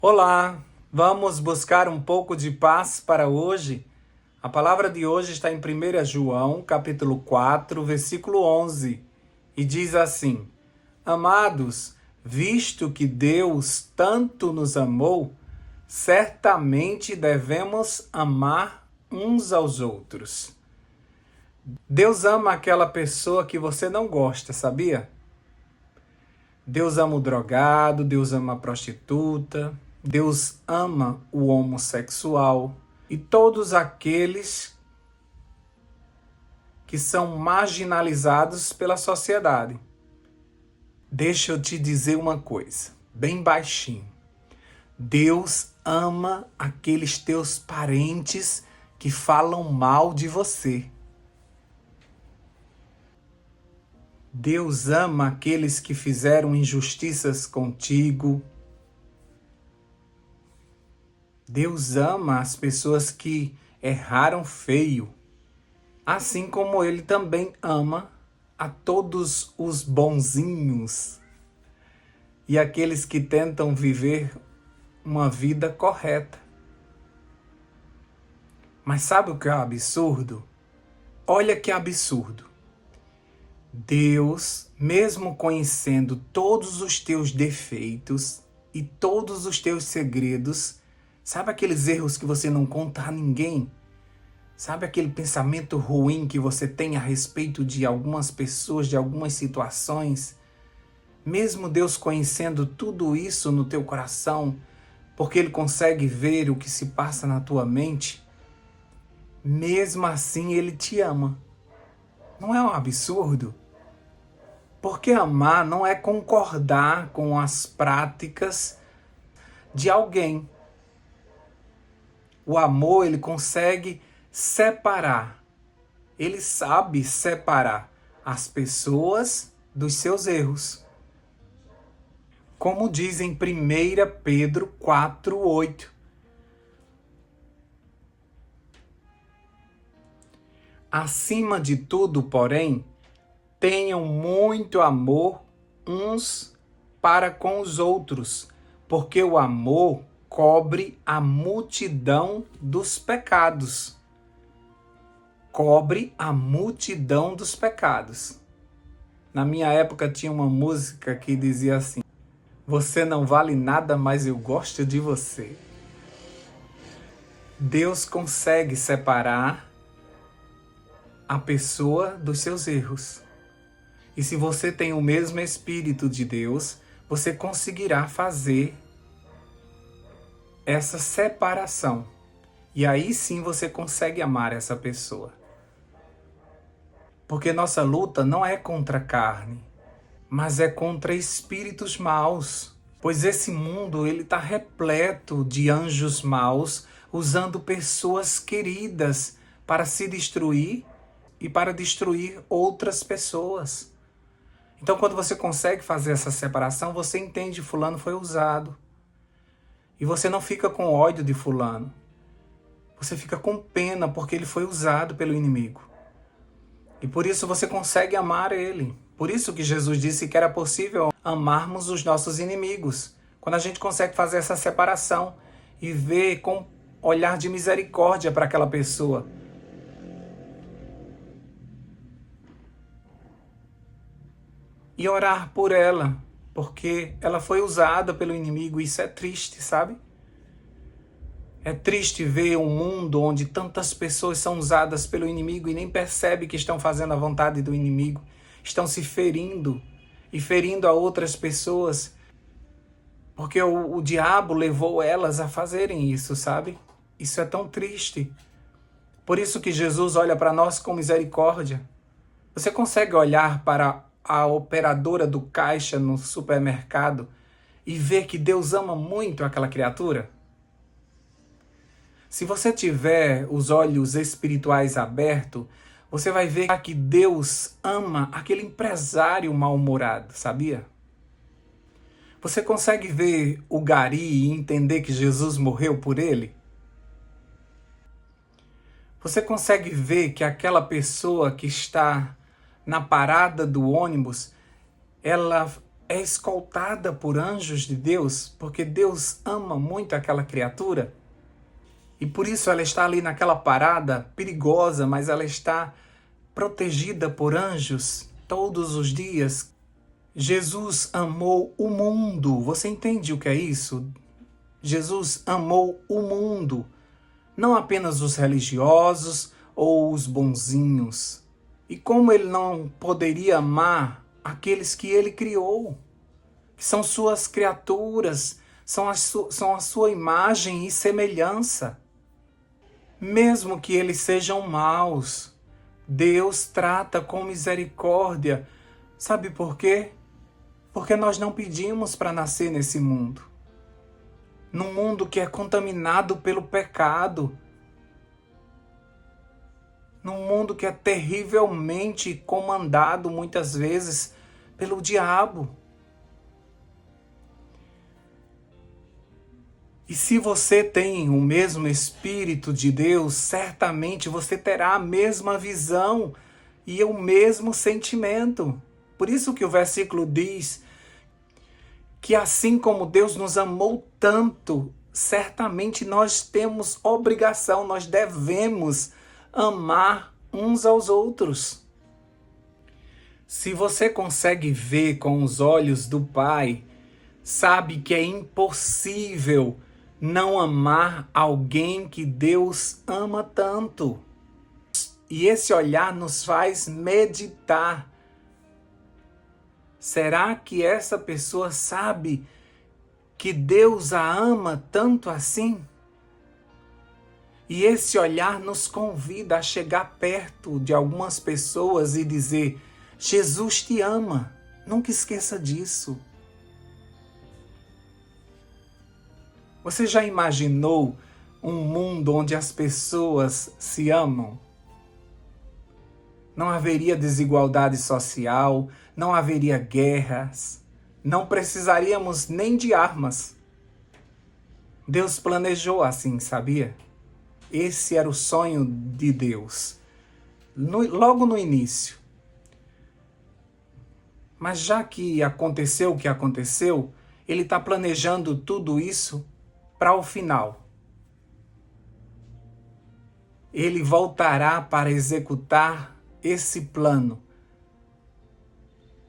Olá, vamos buscar um pouco de paz para hoje? A palavra de hoje está em 1 João, capítulo 4, versículo 11, e diz assim: Amados, visto que Deus tanto nos amou, certamente devemos amar uns aos outros. Deus ama aquela pessoa que você não gosta, sabia? Deus ama o drogado, Deus ama a prostituta, Deus ama o homossexual e todos aqueles que são marginalizados pela sociedade. Deixa eu te dizer uma coisa, bem baixinho. Deus ama aqueles teus parentes que falam mal de você. Deus ama aqueles que fizeram injustiças contigo. Deus ama as pessoas que erraram feio, assim como Ele também ama a todos os bonzinhos e aqueles que tentam viver uma vida correta. Mas sabe o que é absurdo? Olha que absurdo. Deus, mesmo conhecendo todos os teus defeitos e todos os teus segredos, sabe aqueles erros que você não conta a ninguém? Sabe aquele pensamento ruim que você tem a respeito de algumas pessoas, de algumas situações? Mesmo Deus conhecendo tudo isso no teu coração, porque Ele consegue ver o que se passa na tua mente, mesmo assim Ele te ama. Não é um absurdo? Porque amar não é concordar com as práticas de alguém. O amor, ele consegue separar. Ele sabe separar as pessoas dos seus erros. Como diz em 1 Pedro 4:8. Acima de tudo, porém, tenham muito amor uns para com os outros, porque o amor cobre a multidão dos pecados. Cobre a multidão dos pecados. Na minha época tinha uma música que dizia assim: Você não vale nada, mas eu gosto de você. Deus consegue separar a pessoa dos seus erros. E se você tem o mesmo Espírito de Deus, você conseguirá fazer essa separação. E aí sim você consegue amar essa pessoa. Porque nossa luta não é contra a carne, mas é contra espíritos maus. Pois esse mundo ele está repleto de anjos maus, usando pessoas queridas para se destruir e para destruir outras pessoas. Então, quando você consegue fazer essa separação, você entende que fulano foi usado. E você não fica com ódio de fulano. Você fica com pena porque ele foi usado pelo inimigo. E por isso você consegue amar ele. Por isso que Jesus disse que era possível amarmos os nossos inimigos. Quando a gente consegue fazer essa separação e ver com olhar de misericórdia para aquela pessoa. E orar por ela, porque ela foi usada pelo inimigo, e isso é triste, sabe? É triste ver um mundo onde tantas pessoas são usadas pelo inimigo e nem percebem que estão fazendo a vontade do inimigo, estão se ferindo e ferindo a outras pessoas, porque o diabo levou elas a fazerem isso, sabe? Isso é tão triste. Por isso que Jesus olha para nós com misericórdia. Você consegue olhar para a operadora do caixa no supermercado e ver que Deus ama muito aquela criatura? Se você tiver os olhos espirituais abertos, você vai ver que Deus ama aquele empresário mal-humorado, sabia? Você consegue ver o gari e entender que Jesus morreu por ele? Você consegue ver que aquela pessoa que está na parada do ônibus, ela é escoltada por anjos de Deus, porque Deus ama muito aquela criatura. E por isso ela está ali naquela parada perigosa, mas ela está protegida por anjos todos os dias. Jesus amou o mundo. Você entende o que é isso? Jesus amou o mundo, não apenas os religiosos ou os bonzinhos. E como ele não poderia amar aqueles que ele criou, que são suas criaturas, são a sua imagem e semelhança. Mesmo que eles sejam maus, Deus trata com misericórdia. Sabe por quê? Porque nós não pedimos para nascer nesse mundo. Num mundo que é contaminado pelo pecado. Num mundo que é terrivelmente comandado, muitas vezes, pelo diabo. E se você tem o mesmo Espírito de Deus, certamente você terá a mesma visão e o mesmo sentimento. Por isso que o versículo diz que assim como Deus nos amou tanto, certamente nós temos obrigação, nós devemos amar uns aos outros. Se você consegue ver com os olhos do Pai, sabe que é impossível não amar alguém que Deus ama tanto. E esse olhar nos faz meditar. Será que essa pessoa sabe que Deus a ama tanto assim? E esse olhar nos convida a chegar perto de algumas pessoas e dizer: Jesus te ama. Nunca esqueça disso. Você já imaginou um mundo onde as pessoas se amam? Não haveria desigualdade social, não haveria guerras, não precisaríamos nem de armas. Deus planejou assim, sabia? Esse era o sonho de Deus, logo no início. Mas já que aconteceu o que aconteceu, Ele está planejando tudo isso para o final. Ele voltará para executar esse plano.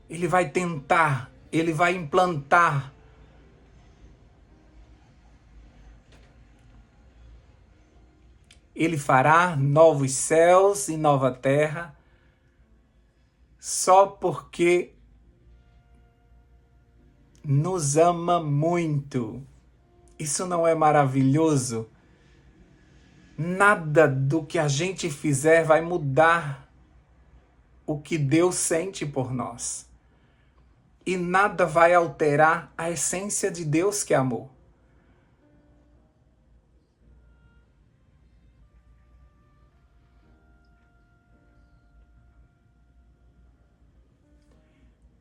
Ele vai tentar, ele vai implantar. Ele fará novos céus e nova terra, só porque nos ama muito. Isso não é maravilhoso? Nada do que a gente fizer vai mudar o que Deus sente por nós. E nada vai alterar a essência de Deus que é amor.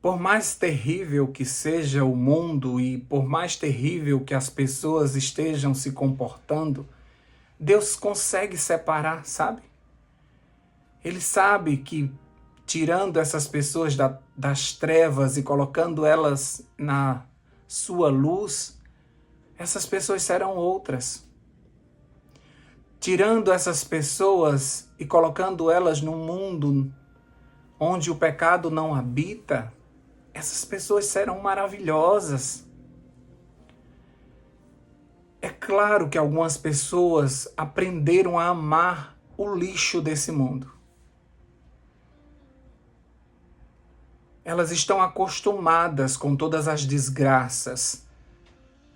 Por mais terrível que seja o mundo e por mais terrível que as pessoas estejam se comportando, Deus consegue separar, sabe? Ele sabe que tirando essas pessoas das trevas e colocando elas na sua luz, essas pessoas serão outras. Tirando essas pessoas e colocando elas num mundo onde o pecado não habita, essas pessoas serão maravilhosas. É claro que algumas pessoas aprenderam a amar o lixo desse mundo. Elas estão acostumadas com todas as desgraças.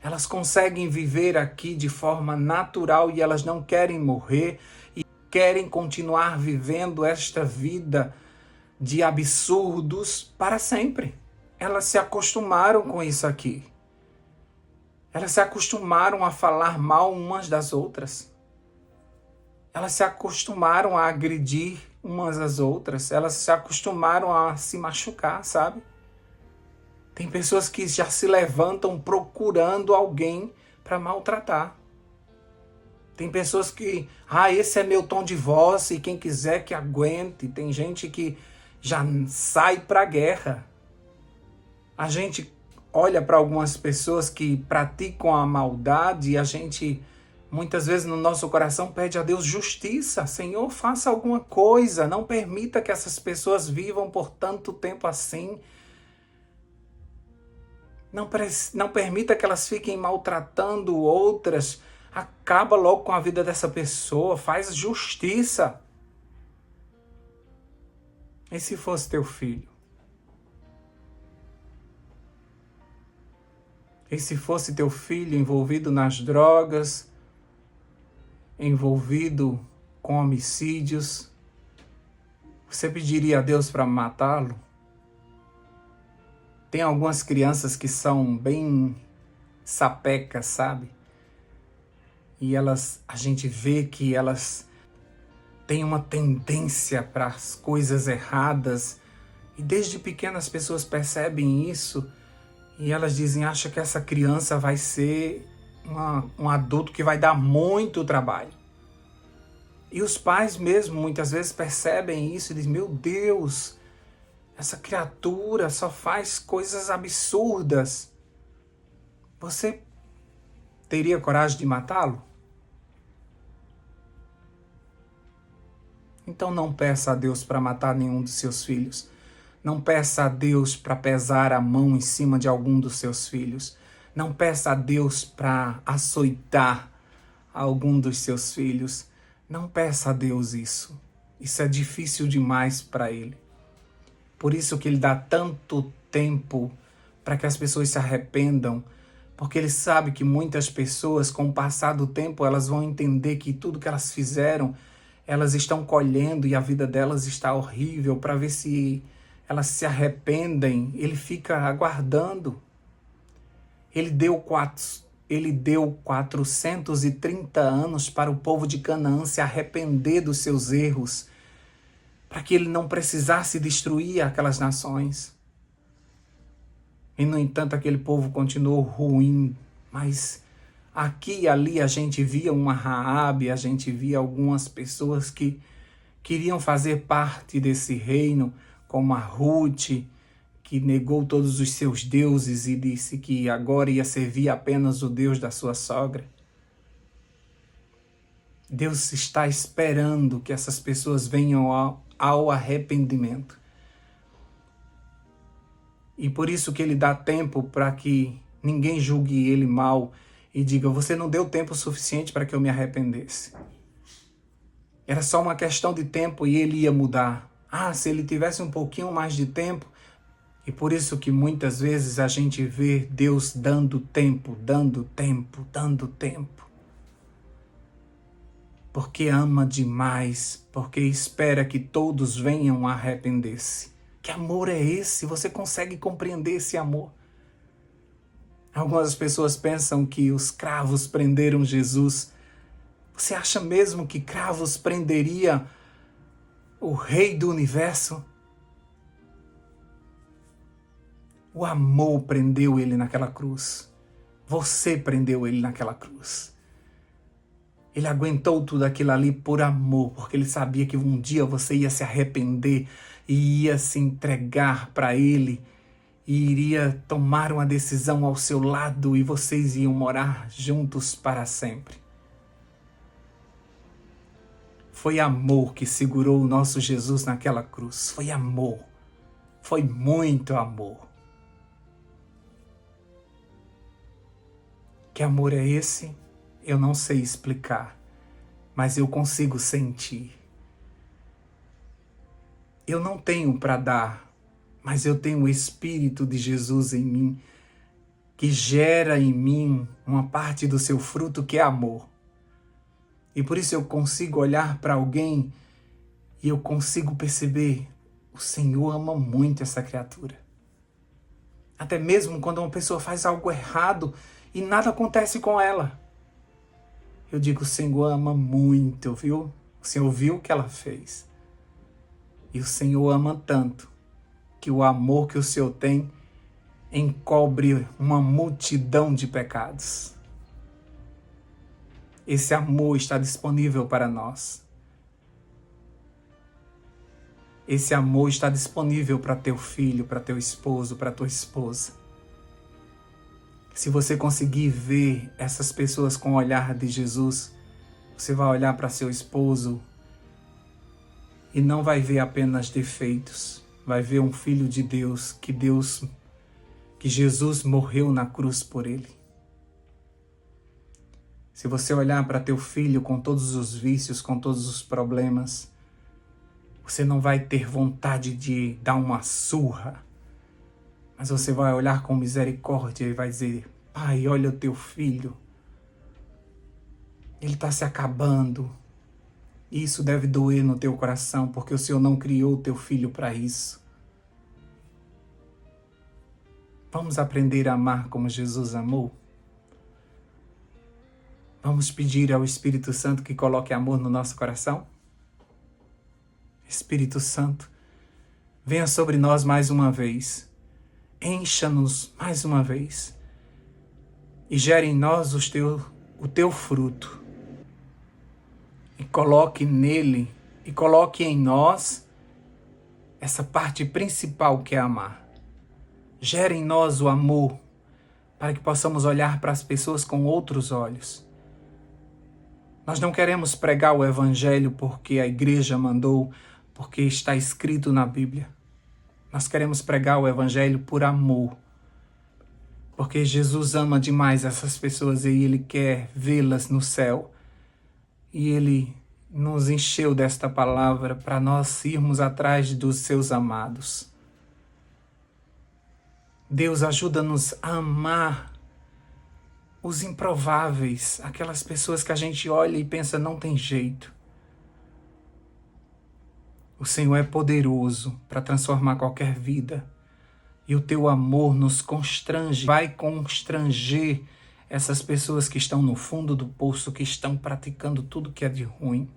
Elas conseguem viver aqui de forma natural e elas não querem morrer e querem continuar vivendo esta vida de absurdos para sempre. Elas se acostumaram com isso aqui. Elas se acostumaram a falar mal umas das outras. Elas se acostumaram a agredir umas às outras. Elas se acostumaram a se machucar, sabe? Tem pessoas que já se levantam procurando alguém para maltratar. Tem pessoas que, esse é meu tom de voz e quem quiser que aguente. Tem gente que já sai para a guerra. A gente olha para algumas pessoas que praticam a maldade e a gente, muitas vezes no nosso coração, pede a Deus justiça. Senhor, faça alguma coisa, não permita que essas pessoas vivam por tanto tempo assim. Não permita que elas fiquem maltratando outras. Acaba logo com a vida dessa pessoa, faz justiça. E se fosse teu filho? E se fosse teu filho envolvido nas drogas, envolvido com homicídios, você pediria a Deus para matá-lo? Tem algumas crianças que são bem sapecas, sabe? E a gente vê que elas têm uma tendência para as coisas erradas. E desde pequenas as pessoas percebem isso e elas dizem, acha que essa criança vai ser um adulto que vai dar muito trabalho. E os pais mesmo muitas vezes percebem isso e dizem, meu Deus, essa criatura só faz coisas absurdas. Você teria coragem de matá-lo? Então não peça a Deus para matar nenhum dos seus filhos. Não peça a Deus para pesar a mão em cima de algum dos seus filhos. Não peça a Deus para açoitar algum dos seus filhos. Não peça a Deus isso. Isso é difícil demais para Ele. Por isso que Ele dá tanto tempo para que as pessoas se arrependam, porque Ele sabe que muitas pessoas, com o passar do tempo, elas vão entender que tudo que elas fizeram, elas estão colhendo e a vida delas está horrível, para ver se elas se arrependem. Ele fica aguardando. Ele deu 430 anos para o povo de Canaã se arrepender dos seus erros, para que ele não precisasse destruir aquelas nações. E, no entanto, aquele povo continuou ruim. Mas aqui e ali a gente via uma Raabe, a gente via algumas pessoas que queriam fazer parte desse reino, como a Ruth, que negou todos os seus deuses e disse que agora ia servir apenas o Deus da sua sogra. Deus está esperando que essas pessoas venham ao arrependimento. E por isso que Ele dá tempo para que ninguém julgue Ele mal e diga, você não deu tempo suficiente para que eu me arrependesse. Era só uma questão de tempo e Ele ia mudar. Se Ele tivesse um pouquinho mais de tempo. E por isso que muitas vezes a gente vê Deus dando tempo. Porque ama demais, porque espera que todos venham a arrepender-se. Que amor é esse? Você consegue compreender esse amor? Algumas pessoas pensam que os cravos prenderam Jesus. Você acha mesmo que cravos prenderia o Rei do Universo? O amor prendeu ele naquela cruz. Você prendeu ele naquela cruz. Ele aguentou tudo aquilo ali por amor, porque ele sabia que um dia você ia se arrepender e ia se entregar para ele e iria tomar uma decisão ao seu lado e vocês iam morar juntos para sempre. Foi amor que segurou o nosso Jesus naquela cruz. Foi amor. Foi muito amor. Que amor é esse? Eu não sei explicar, mas eu consigo sentir. Eu não tenho para dar, mas eu tenho o Espírito de Jesus em mim, que gera em mim uma parte do seu fruto que é amor. E por isso eu consigo olhar para alguém e eu consigo perceber, o Senhor ama muito essa criatura. Até mesmo quando uma pessoa faz algo errado e nada acontece com ela. Eu digo, o Senhor ama muito, viu? O Senhor viu o que ela fez. E o Senhor ama tanto que o amor que o Senhor tem encobre uma multidão de pecados. Esse amor está disponível para nós. Esse amor está disponível para teu filho, para teu esposo, para tua esposa. Se você conseguir ver essas pessoas com o olhar de Jesus, você vai olhar para seu esposo e não vai ver apenas defeitos, vai ver um filho de Deus, que Jesus morreu na cruz por ele. Se você olhar para teu filho com todos os vícios, com todos os problemas, você não vai ter vontade de dar uma surra, mas você vai olhar com misericórdia e vai dizer: Pai, olha o teu filho, ele está se acabando. Isso deve doer no teu coração, porque o Senhor não criou o teu filho para isso. Vamos aprender a amar como Jesus amou? Vamos pedir ao Espírito Santo que coloque amor no nosso coração? Espírito Santo, venha sobre nós mais uma vez. Encha-nos mais uma vez. E gere em nós o teu fruto. E coloque nele, e coloque em nós essa parte principal que é amar. Gere em nós o amor, para que possamos olhar para as pessoas com outros olhos. Nós não queremos pregar o Evangelho porque a igreja mandou, porque está escrito na Bíblia. Nós queremos pregar o Evangelho por amor, porque Jesus ama demais essas pessoas e Ele quer vê-las no céu. E Ele nos encheu desta palavra para nós irmos atrás dos seus amados. Deus, ajuda-nos a amar os improváveis, aquelas pessoas que a gente olha e pensa não tem jeito. O Senhor é poderoso para transformar qualquer vida. E o teu amor nos constrange, vai constranger essas pessoas que estão no fundo do poço, que estão praticando tudo que é de ruim.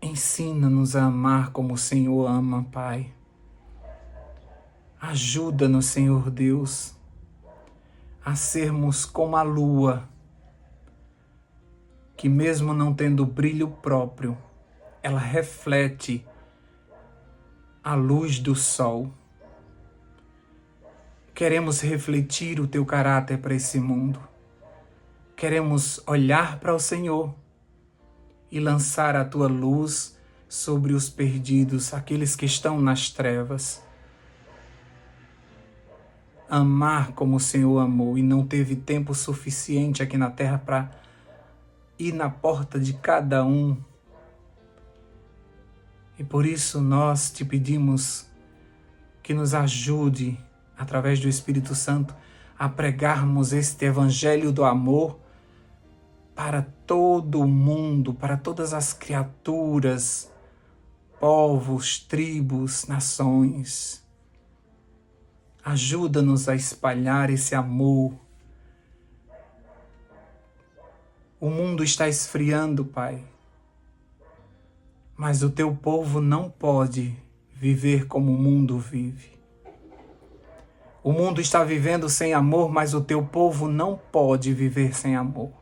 Ensina-nos a amar como o Senhor ama, Pai. Ajuda-nos, Senhor Deus, a sermos como a lua, que mesmo não tendo brilho próprio, ela reflete a luz do sol. Queremos refletir o teu caráter para esse mundo. Queremos olhar para o Senhor e lançar a tua luz sobre os perdidos, aqueles que estão nas trevas. Amar como o Senhor amou e não teve tempo suficiente aqui na terra para ir na porta de cada um. E por isso nós te pedimos que nos ajude, através do Espírito Santo, a pregarmos este Evangelho do amor para todo o mundo, para todas as criaturas, povos, tribos, nações. Ajuda-nos a espalhar esse amor. O mundo está esfriando, Pai, mas o teu povo não pode viver como o mundo vive. O mundo está vivendo sem amor, mas o teu povo não pode viver sem amor.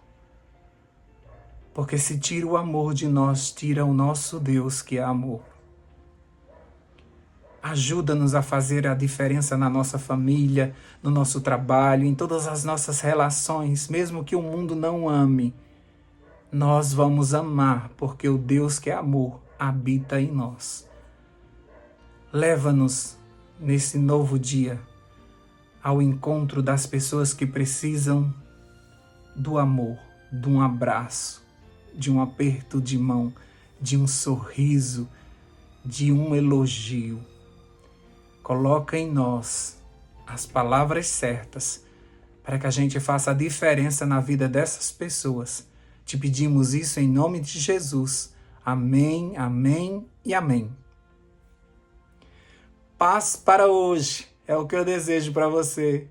Porque se tira o amor de nós, tira o nosso Deus que é amor. Ajuda-nos a fazer a diferença na nossa família, no nosso trabalho, em todas as nossas relações, mesmo que o mundo não ame. Nós vamos amar, porque o Deus que é amor habita em nós. Leva-nos nesse novo dia ao encontro das pessoas que precisam do amor, de um abraço, de um aperto de mão, de um sorriso, de um elogio. Coloca em nós as palavras certas para que a gente faça a diferença na vida dessas pessoas. Te pedimos isso em nome de Jesus. Amém, amém e amém. Paz para hoje é o que eu desejo para você.